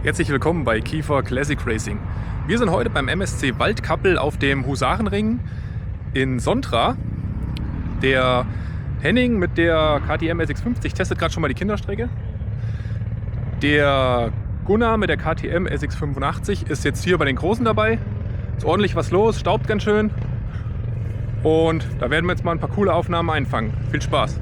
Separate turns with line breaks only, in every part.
Herzlich willkommen bei Kiefer Classic Racing. Wir sind heute beim MSC Waldkappel auf dem Husarenring in Sontra. Der Henning mit der KTM SX50 testet gerade schon mal die Kinderstrecke. Der Gunnar mit der KTM SX85 ist jetzt hier bei den Großen dabei. Ist ordentlich was los, staubt ganz schön. Und da werden wir jetzt mal ein paar coole Aufnahmen einfangen. Viel Spaß!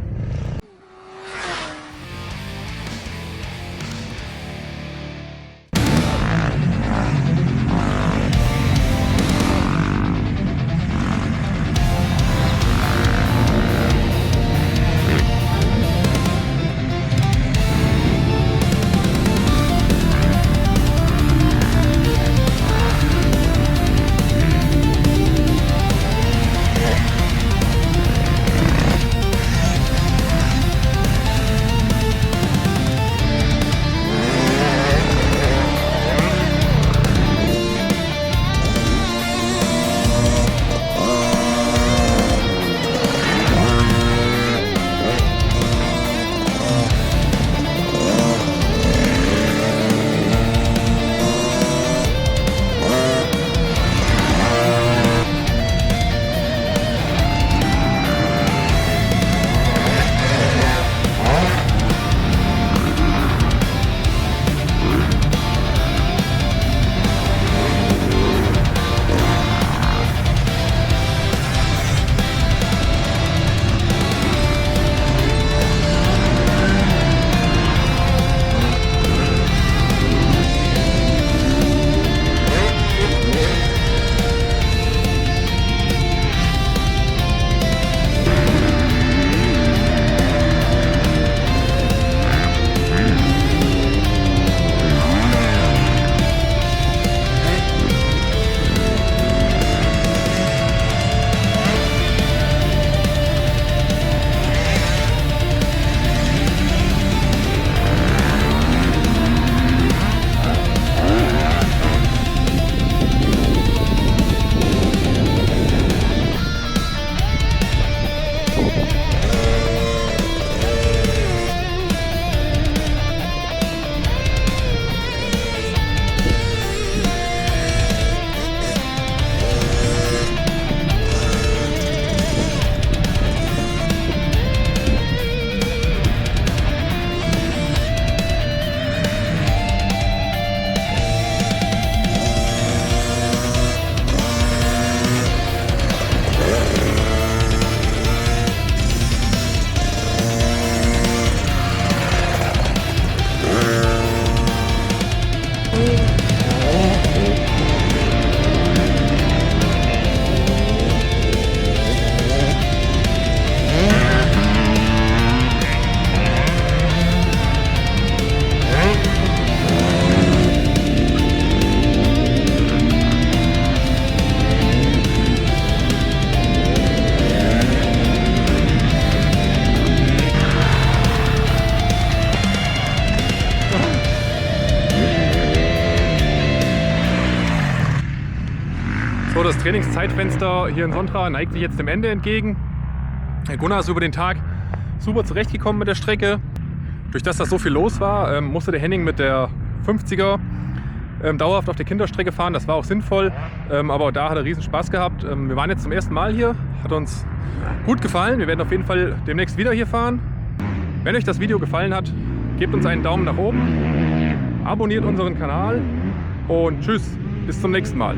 So, das Trainingszeitfenster hier in Sontra neigt sich jetzt dem Ende entgegen. Der Gunnar ist über den Tag super zurechtgekommen mit der Strecke. Durch das so viel los war, musste der Henning mit der 50er dauerhaft auf der Kinderstrecke fahren. Das war auch sinnvoll, aber da hat er riesen Spaß gehabt. Wir waren jetzt zum ersten Mal hier, hat uns gut gefallen. Wir werden auf jeden Fall demnächst wieder hier fahren. Wenn euch das Video gefallen hat, gebt uns einen Daumen nach oben, abonniert unseren Kanal und tschüss, bis zum nächsten Mal.